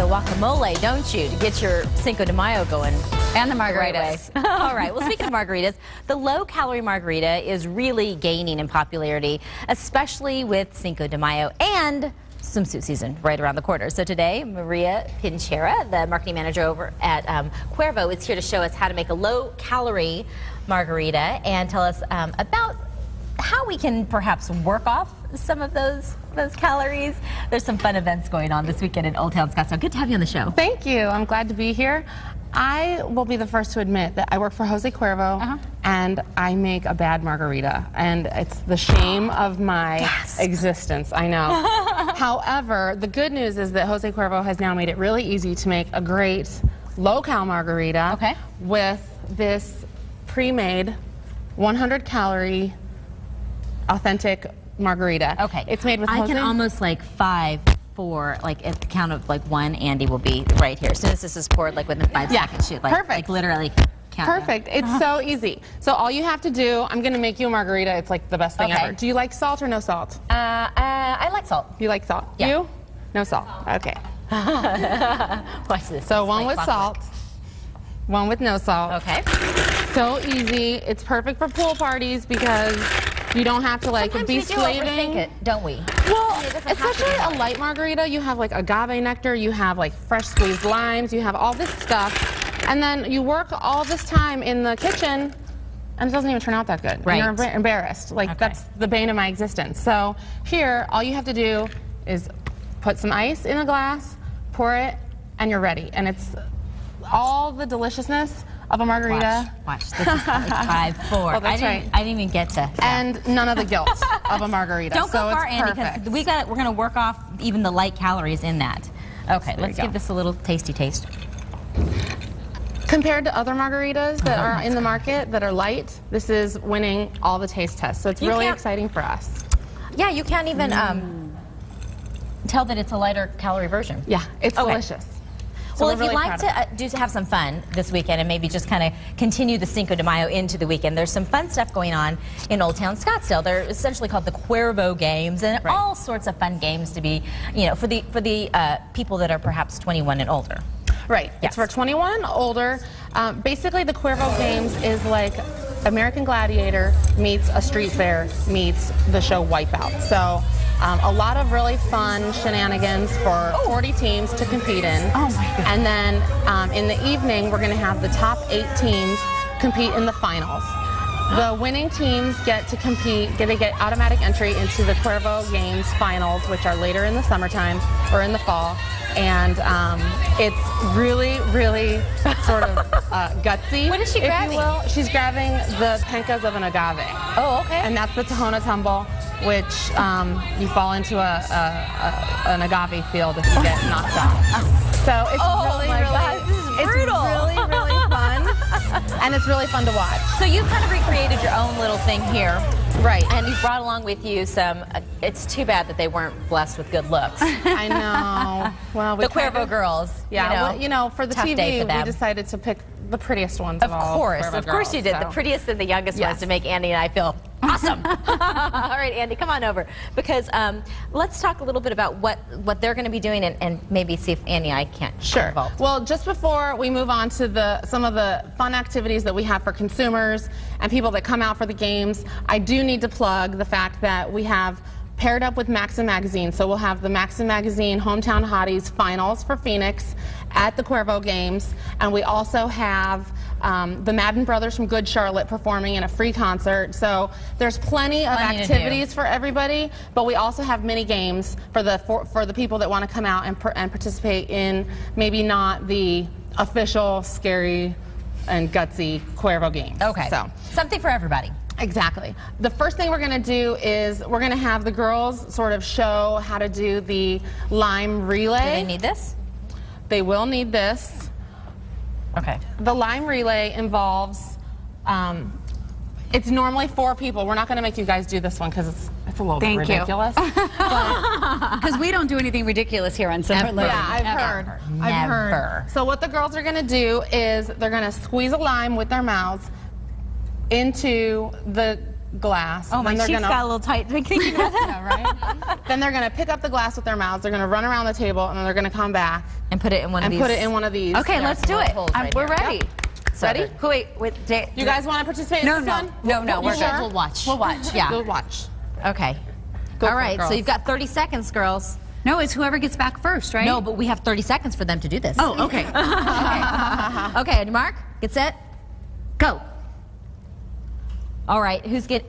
guacamole, don't you, to get your Cinco de Mayo going. And the margaritas. All right. Well, speaking of margaritas, the low-calorie margarita is really gaining in popularity, especially with Cinco de Mayo and swimsuit season right around the corner. So today, Maria Pinchera, the marketing manager over at Cuervo, is here to show us how to make a low-calorie margarita and tell us about how we can perhaps work off some of those calories. There's some fun events going on this weekend in Old Town Scottsdale. Good to have you on the show. Thank you. I'm glad to be here. I will be the first to admit that I work for Jose Cuervo, and I make a bad margarita, and it's the shame of my existence. I know. However, the good news is that Jose Cuervo has now made it really easy to make a great low-cal margarita with this pre-made 100-calorie authentic margarita. Okay. It's made with I Jose. can almost like 5, 4, like at the count of like 1, Andy will be right here. As soon as this is poured, like within 5 seconds, shoot, like, perfect. Like literally count Perfect. down. It's so easy. So all you have to do, I'm going to make you a margarita. It's like the best thing ever. Do you like salt or no salt? I like salt. You like salt? Yeah. You? No salt. Okay. Watch this. So one like with clockwork. salt, one with no salt. Okay. So easy. It's perfect for pool parties because you don't have to like Sometimes be we do overthink it, don't we? Well, it doesn't especially have to be a light margarita, you have like agave nectar, you have like fresh squeezed limes, you have all this stuff, and then you work all this time in the kitchen, and it doesn't even turn out that good. Right. And you're embarrassed. Like that's the bane of my existence. So here, all you have to do is put some ice in a glass, pour it, and you're ready. And it's all the deliciousness of a margarita. Watch. This is like 5, 4. Well, that's right. I didn't even get to. And none of the guilt of a margarita. Don't go so far, it's Andy, perfect. because we're going to work off even the light calories in that. Okay, let's give this a little tasty taste. Compared to other margaritas that are in the market that are light, this is winning all the taste tests. So it's really exciting for us. Yeah, you can't even tell that it's a lighter calorie version. Yeah, it's delicious. So well, if really you'd like to have some fun this weekend and maybe just kind of continue the Cinco de Mayo into the weekend, there's some fun stuff going on in Old Town Scottsdale. They're essentially called the Cuervo Games, and all sorts of fun games to be, you know, for the people that are perhaps 21 and older. Right. It's for 21 older. Basically, the Cuervo Games is like American Gladiator meets a street fair meets the show Wipeout. So a lot of really fun shenanigans for 40 teams to compete in. Oh my goodness. And then in the evening, we're going to have the top 8 teams compete in the finals. The winning teams get to compete, they get automatic entry into the Cuervo Games finals, which are later in the summertime or in the fall. And it's really, really sort of gutsy. What is she grabbing? If you will. She's grabbing the pencas of an agave. Oh, okay. And that's the Tahona tumble, which you fall into an agave field if you get knocked off. So it's really fun. And it's really fun to watch. So you kind of recreated your own little thing here. Right. And you brought along with you some, it's too bad that they weren't blessed with good looks. I know. Well, the Cuervo Girls. Yeah, you know, for the TV, we decided to pick the prettiest ones of all. Of course you did. The prettiest and the youngest ones to make Andy and I feel awesome. All right, Andy, come on over. Because let's talk a little bit about what they're going to be doing and maybe see if Andy and I can't get involved. Well, just before we move on to some of the fun activities that we have for consumers and people that come out for the games, I do need to plug the fact that we have paired up with Maxim Magazine. So we'll have the Maxim Magazine Hometown Hotties Finals for Phoenix at the Cuervo Games. And we also have the Madden Brothers from Good Charlotte performing in a free concert. So there's plenty of activities for everybody, but we also have mini games for the people that want to come out and participate in maybe not the official, scary, and gutsy Cuervo Games. Okay. So something for everybody. Exactly. The first thing we're going to do is we're going to have the girls sort of show how to do the lime relay. Do they need this? They will need this. Okay. The lime relay involves, it's normally 4 people. We're not going to make you guys do this one because it's a little bit ridiculous. Because we don't do anything ridiculous here on Summer Living. Yeah, I've heard. So what the girls are going to do is they're going to squeeze a lime with their mouths into the glass. Oh, my Then cheeks they're got a little tight. Thinking about that. Yeah, right? Then they're going to pick up the glass with their mouths. They're going to run around the table, and then they're going to come back And put it in one of and these. put it in one of these. Okay, There are let's some do little it. holes right We're here. ready. So Ready? they're- Wait, You guys want to participate No, in this no. one? No, we're You sure? good. We'll watch. We'll watch. Yeah. We'll watch. Okay. Go All for it, right, so girls. you've got 30 seconds, girls. No, it's whoever gets back first, right? No, but we have 30 seconds for them to do this. Oh, okay. Okay, on your mark, get set, Go. All right,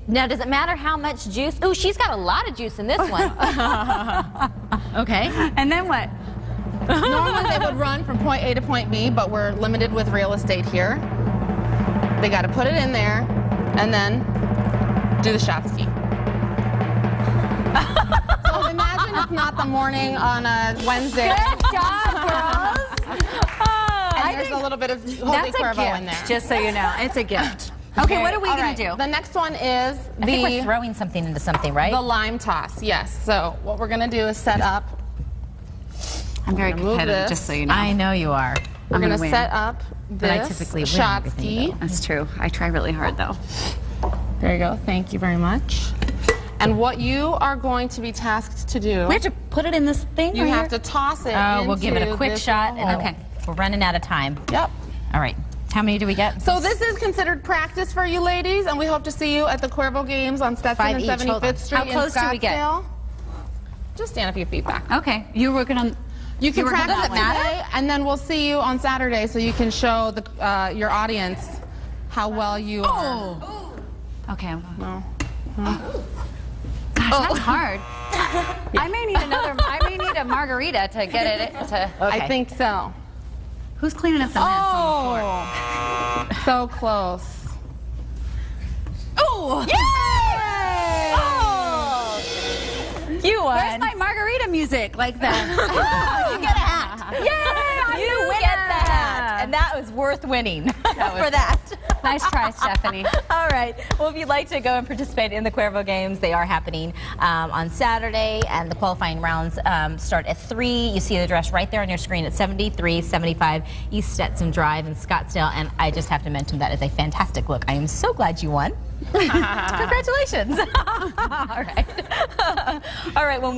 now does it matter how much juice? Ooh, she's got a lot of juice in this one. Okay. And then what? Normally they would run from point A to point B, but we're limited with real estate here. They got to put it in there and then do the shot ski. So imagine it's not the morning on a Wednesday. Good job, girls. And there's a little bit of Holy That's a Cuervo gift, in there. just so you know. It's a gift. Okay, what are we All going right, to do? The next one is I think we're throwing something into something, right? the lime toss. Yes. So what we're going to do is set up. I'm very gonna move competitive, this. just so you know. I know you are. We're I'm going gonna to win. set up But I typically this win shot everything, ski. though. That's true. I try really hard, though. There you go. Thank you very much. And what you are going to be tasked to do, We have to put it in this thing you right have here? to toss it Oh, we'll give it a into quick this shot, hole. and we're running out of time. Yep. All right, how many do we get? So this is considered practice for you ladies, and we hope to see you at the Cuervo Games on Stetson 5 and each. Hold on. 75th Street How close in do we get? Scottsdale. Just stand a few feet back. Okay. You're working on... You can You're working practice on that one. today, and then we'll see you on Saturday so you can show the, your audience how well you are. Oh. Okay. I'm going. No. Gosh, that's hard. I may need a margarita to get it to... I think so. Who's cleaning up the mess on the floor? Oh, so close. Oh! Yay! Oh! You won. Where's my margarita music like that? You get a hat. Yay! I'm You the winner! get the hat. And that was worth winning for that. Nice try, Stephanie. All right. Well, if you'd like to go and participate in the Cuervo Games, they are happening on Saturday, and the qualifying rounds start at 3. You see the address right there on your screen at 7375 East Stetson Drive in Scottsdale. And I just have to mention that is a fantastic look. I am so glad you won. Congratulations. All right. All right. Well,